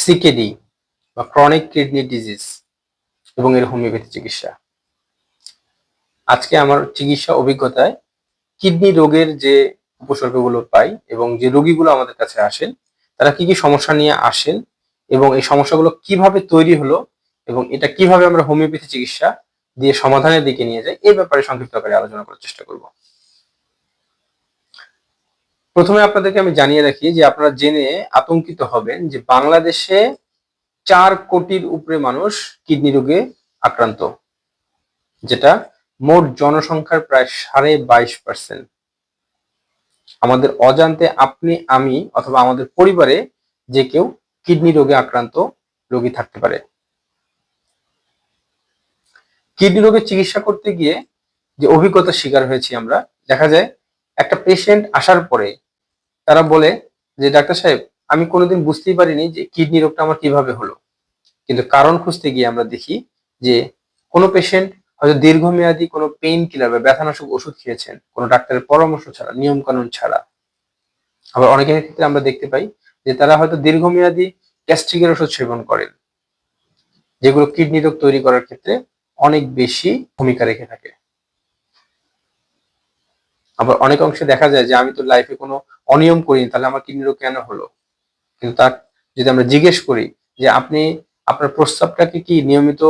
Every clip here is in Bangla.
সিকেডি বা ক্রনিক কিডনি ডিজিজ এবং এর হোমিওপ্যাথি চিকিৎসা। আজকে আমার চিকিৎসা অভিজ্ঞতায় কিডনি রোগের যে উপসর্গগুলো পাই এবং যে রোগীগুলো আমাদের কাছে আসেন তারা কি কি সমস্যা নিয়ে আসেন এবং এই সমস্যাগুলো কিভাবে তৈরি হলো এবং এটা কিভাবে আমরা হোমিওপ্যাথি চিকিৎসা দিয়ে সমাধানের দিকে নিয়ে যাই, এই ব্যাপারে সংক্ষিপ্ত আকারে আলোচনা করার চেষ্টা করব। প্রথমে আপনাদেরকে আমি জানিয়ে রাখি যে আপনারা জেনে আতঙ্কিত হবেন যে বাংলাদেশে 4 কোটির উপরে মানুষ কিডনি রোগে আক্রান্ত, যেটা মোট জনসংখ্যার প্রায় 22.5%। আমাদের অজান্তে আপনি, আমি অথবা আমাদের পরিবারে যে কেউ কিডনি রোগে আক্রান্ত রোগী থাকতে পারে। কিডনি রোগের চিকিৎসা করতে গিয়ে যে অভিজ্ঞতার শিকার হয়েছি আমরা, দেখা যায় একটা পেশেন্ট আসার পরে তারা বলে যে ডাক্তার সাহেব, আমি কোনোদিন বুঝতেই পারিনি যে কিডনি রোগটা আমার কিভাবে হলো। কিন্তু কারণ খুঁজতে গিয়ে আমরা দেখি যে কোনো পেশেন্ট হয়তো দীর্ঘমেয়াদী কোনো পেইন কিলার বা ব্যথানাশক ওষুধ খেয়েছেন কোনো ডাক্তারের পরামর্শ ছাড়া, নিয়ম কানুন ছাড়া। আবার অনেকের ক্ষেত্রে আমরা দেখতে পাই যে তারা হয়তো দীর্ঘমেয়াদী গ্যাস্ট্রিকের ওষুধ সেবন করেন, যেগুলো কিডনি রোগ তৈরি করার ক্ষেত্রে অনেক বেশি ভূমিকা রেখে থাকে। আবার অনেক অংশে দেখা যায় যে আমি তো লাইফে কোনো অনিয়ম করিনি, তাহলে আমার কিডনি রোগ কেন হলো। কিন্তু তার যদি আমরা জিজ্ঞেস করি যে আপনি আপনার প্রস্রাবটাকে কি নিয়মিত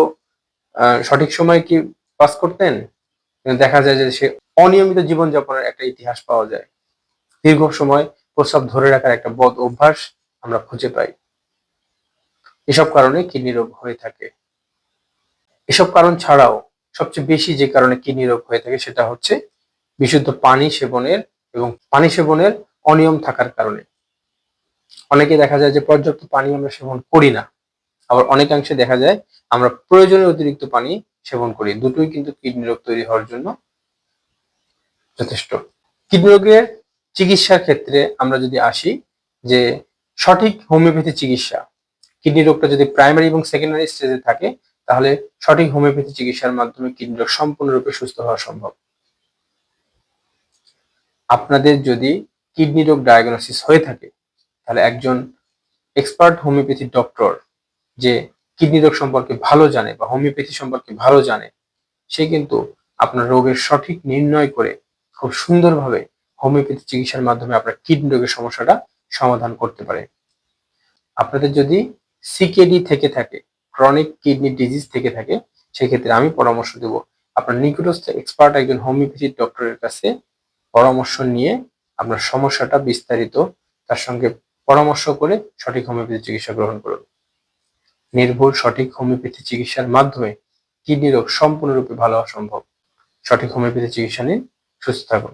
সঠিক সময় কি পাস করতেন, কিন্তু দেখা যায় যে সে অনিয়মিত জীবনযাপনের একটা ইতিহাস পাওয়া যায়। দীর্ঘ সময় প্রস্রাব ধরে রাখার একটা বদ অভ্যাস আমরা খুঁজে পাই। এসব কারণে কিডনি রোগ হয়ে থাকে। এসব কারণ ছাড়াও সবচেয়ে বেশি যে কারণে কিডনি রোগ হয়ে থাকে সেটা হচ্ছে বিশুদ্ধ পানি সেবনের এবং পানি সেবনের অনিয়ম থাকার কারণে। অনেকে দেখা যায় যে পর্যাপ্ত পানি আমরা সেবন করি না, আবার অনেকাংশে দেখা যায় আমরা প্রয়োজনের অতিরিক্ত পানি সেবন করি। দুটোই কিন্তু কিডনি রোগ তৈরি হওয়ার জন্য যথেষ্ট। কিডনি রোগের চিকিৎসার ক্ষেত্রে আমরা যদি আসি, যে সঠিক হোমিওপ্যাথি চিকিৎসা, কিডনি রোগটা যদি প্রাইমারি এবং সেকেন্ডারি স্টেজে থাকে তাহলে সঠিক হোমিওপ্যাথি চিকিৎসার মাধ্যমে কিডনি রোগ সম্পূর্ণরূপে সুস্থ হওয়া সম্ভব। আপনাদের যদি কিডনি রোগ ডায়াগনোসিস হয়ে থাকে তাহলে একজন এক্সপার্ট হোমিওপ্যাথি ডক্টর যে কিডনি রোগ সম্পর্কে ভালো জানে বা হোমিওপ্যাথি সম্পর্কে ভালো জানে, সে কিন্তু আপনার রোগের সঠিক নির্ণয় করে খুব সুন্দরভাবে হোমিওপ্যাথি চিকিৎসার মাধ্যমে আপনার কিডনি রোগের সমস্যাটা সমাধান করতে পারে। আপনাদের যদি সিকেডি থেকে থাকে, ক্রনিক কিডনি ডিজিজ থেকে থাকে, সেক্ষেত্রে আমি পরামর্শ দেব আপনার নিকটস্থ এক্সপার্ট একজন হোমিওপ্যাথি ডক্টরের কাছে পরামর্শ নিয়ে আপনার সমস্যাটা বিস্তারিত তার সঙ্গে পরামর্শ করে সঠিক হোমিওপ্যাথি চিকিৎসা গ্রহণ করুন। নির্ভুল সঠিক হোমিওপ্যাথি চিকিৎসার মাধ্যমে কিডনি রোগ সম্পূর্ণরূপে ভালো হওয়া সম্ভব। সঠিক হোমিওপ্যাথি চিকিৎসা নিন, সুস্থ থাকুন।